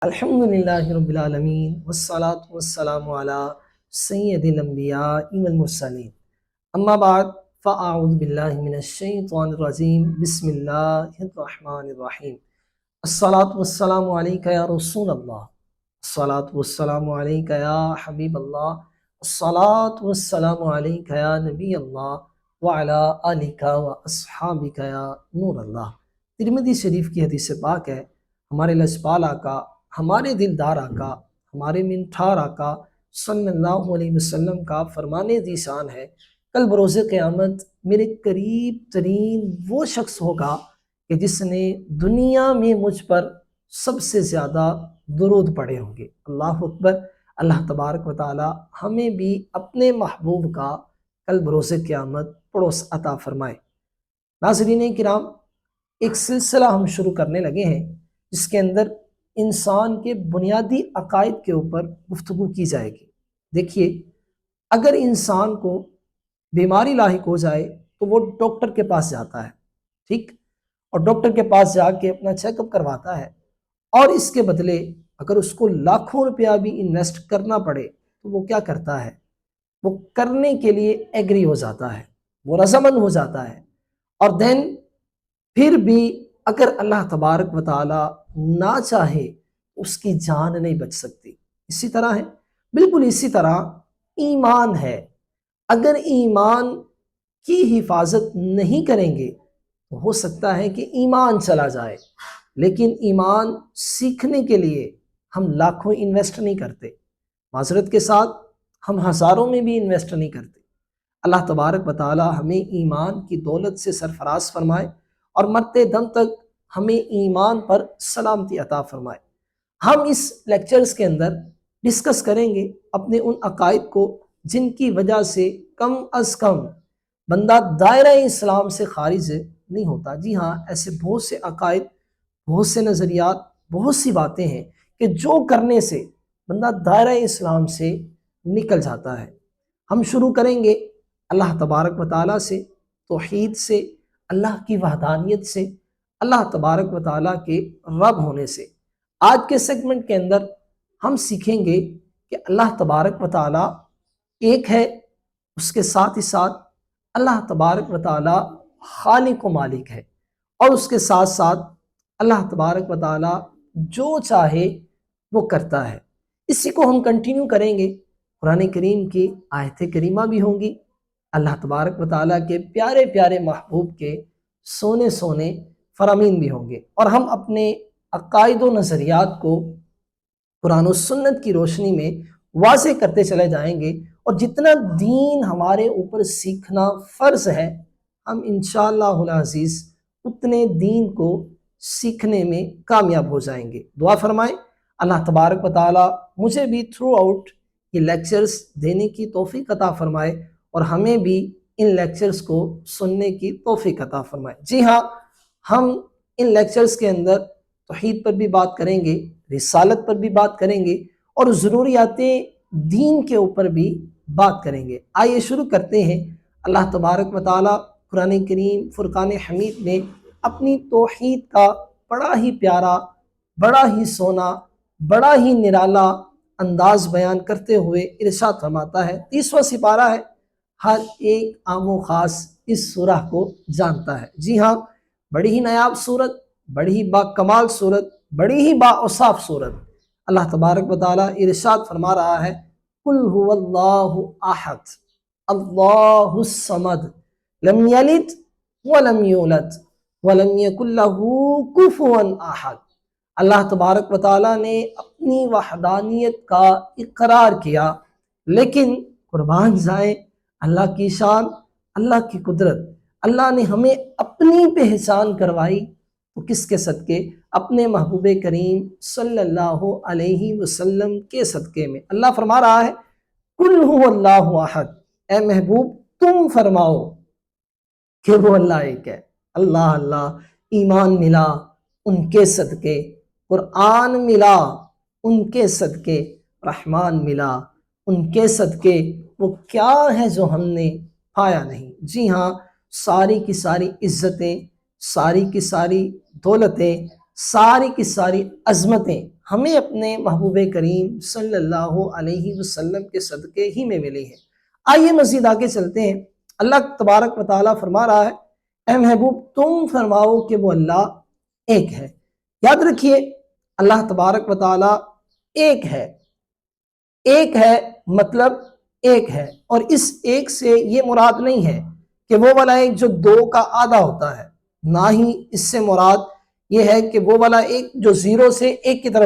الحمدللہ رب العالمین والصلاة والسلام علی سید الانبیاء والمرسلین اما بعد فاعوذ باللہ من الشیطان الرجیم بسم اللہ الرحمن الرحیم الصلاة والسلام علیکہ یا رسول اللہ، الصلاة والسلام علیکہ یا حبیب اللہ، الصلاة والسلام علیکہ یا نبی اللہ وعلی آلکہ و اصحابکہ یا نور اللہ۔ ترمذی شریف کی حدیث پاک ہے، ہمارے لجپال آقا، ہمارے دلدار آقا، ہمارے منٹھار آقا صلی اللہ علیہ وسلم کا فرمانے ذیشان ہے، کل بروز قیامت میرے قریب ترین وہ شخص ہوگا کہ جس نے دنیا میں مجھ پر سب سے زیادہ درود پڑھے ہوں گے۔ اللہ اکبر۔ اللہ تبارک و تعالی ہمیں بھی اپنے محبوب کا کل بروز قیامت پڑوس عطا فرمائے۔ ناظرین کرام، ایک سلسلہ ہم شروع کرنے لگے ہیں جس کے اندر انسان کے بنیادی عقائد کے اوپر گفتگو کی جائے گی۔ دیکھیے، اگر انسان کو بیماری لاحق ہو جائے تو وہ ڈاکٹر کے پاس جاتا ہے، ٹھیک، اور ڈاکٹر کے پاس جا کے اپنا چیک اپ کرواتا ہے، اور اس کے بدلے اگر اس کو لاکھوں روپیہ بھی انویسٹ کرنا پڑے تو وہ کیا کرتا ہے؟ وہ کرنے کے لیے ایگری ہو جاتا ہے، وہ رضامند ہو جاتا ہے، اور دین پھر بھی اگر اللہ تبارک و تعالی نہ چاہے اس کی جان نہیں بچ سکتی۔ اسی طرح ہے، بالکل اسی طرح ایمان ہے، اگر ایمان کی حفاظت نہیں کریں گے تو ہو سکتا ہے کہ ایمان چلا جائے، لیکن ایمان سیکھنے کے لیے ہم لاکھوں انویسٹ نہیں کرتے، معذرت کے ساتھ ہم ہزاروں میں بھی انویسٹ نہیں کرتے۔ اللہ تبارک و تعالی ہمیں ایمان کی دولت سے سرفراز فرمائے اور مرتے دم تک ہمیں ایمان پر سلامتی عطا فرمائے۔ ہم اس لیکچرز کے اندر ڈسکس کریں گے اپنے ان عقائد کو جن کی وجہ سے کم از کم بندہ دائرہ اسلام سے خارج نہیں ہوتا۔ جی ہاں، ایسے بہت سے عقائد، بہت سے نظریات، بہت سی باتیں ہیں کہ جو کرنے سے بندہ دائرہ اسلام سے نکل جاتا ہے۔ ہم شروع کریں گے اللہ تبارک و تعالیٰ سے، توحید سے، اللہ کی وحدانیت سے، اللہ تبارک و تعالیٰ کے رب ہونے سے۔ آج کے سیگمنٹ کے اندر ہم سیکھیں گے کہ اللہ تبارک و تعالیٰ ایک ہے، اس کے ساتھ ہی ساتھ اللہ تبارک و تعالیٰ خالق و مالک ہے، اور اس کے ساتھ ساتھ اللہ تبارک و تعالیٰ جو چاہے وہ کرتا ہے۔ اسی کو ہم کنٹینیو کریں گے، قرآن کریم کی آیت کریمہ بھی ہوں گی، اللہ تبارک و تعالیٰ کے پیارے پیارے محبوب کے سونے سونے فرامین بھی ہوں گے، اور ہم اپنے عقائد و نظریات کو قرآن و سنت کی روشنی میں واضح کرتے چلے جائیں گے، اور جتنا دین ہمارے اوپر سیکھنا فرض ہے، ہم انشاءاللہ العزیز اتنے دین کو سیکھنے میں کامیاب ہو جائیں گے۔ دعا فرمائیں اللہ تبارک و تعالیٰ مجھے بھی تھرو آؤٹ یہ لیکچرز دینے کی توفیق عطا فرمائے، اور ہمیں بھی ان لیکچرز کو سننے کی توفیق عطا فرمائے۔ جی ہاں، ہم ان لیکچرز کے اندر توحید پر بھی بات کریں گے، رسالت پر بھی بات کریں گے، اور ضروریات دین کے اوپر بھی بات کریں گے۔ آئیے شروع کرتے ہیں۔ اللہ تبارک و تعالیٰ قرآن کریم فرقان حمید میں اپنی توحید کا بڑا ہی پیارا، بڑا ہی سونا، بڑا ہی نرالا انداز بیان کرتے ہوئے ارشاد فرماتا ہے، 30واں سپارہ ہے، ہر ایک عام و خاص اس سورہ کو جانتا ہے۔ جی ہاں، بڑی ہی نایاب صورت، بڑی ہی با کمال صورت، بڑی ہی با اوصاف صورت۔ اللہ تبارک و تعالیٰ ارشاد فرما رہا ہے، قل هو اللہ احد اللہ الصمد لم یلد ولم یولد ولم یکن له کفوا احد۔ اللہ تبارک و تعالیٰ نے اپنی وحدانیت کا اقرار کیا، لیکن قربان جائیں اللہ کی شان، اللہ کی قدرت، اللہ نے ہمیں اپنی پہچان کروائی تو کس کے صدقے؟ اپنے محبوب کریم صلی اللہ علیہ وسلم کے صدقے میں۔ اللہ فرما رہا ہے، قل هو اللہ احد، اے محبوب تم فرماؤ کہ وہ اللہ ایک ہے۔ اللہ اللہ، ایمان ملا ان کے صدقے، قرآن ملا ان کے صدقے، رحمان ملا ان کے صدقے، وہ کیا ہے جو ہم نے پایا نہیں۔ جی ہاں، ساری کی ساری عزتیں، ساری کی ساری دولتیں، ساری کی ساری عظمتیں ہمیں اپنے محبوب کریم صلی اللہ علیہ وسلم کے صدقے ہی میں ملی ہے۔ آئیے مزید آگے چلتے ہیں۔ اللہ تبارک و تعالیٰ فرما رہا ہے، اے محبوب تم فرماؤ کہ وہ اللہ ایک ہے۔ یاد رکھیے اللہ تبارک و تعالیٰ ایک ہے، ایک ہے مطلب ایک ہے، اور اس ایک سے یہ مراد نہیں ہے کہ وہ والا ایک جو دو کا آدھا ہوتا ہے، نہ ہی اس سے مراد یہ ہے کہ وہ والا ایک جو زیرو سے ایک کی طرف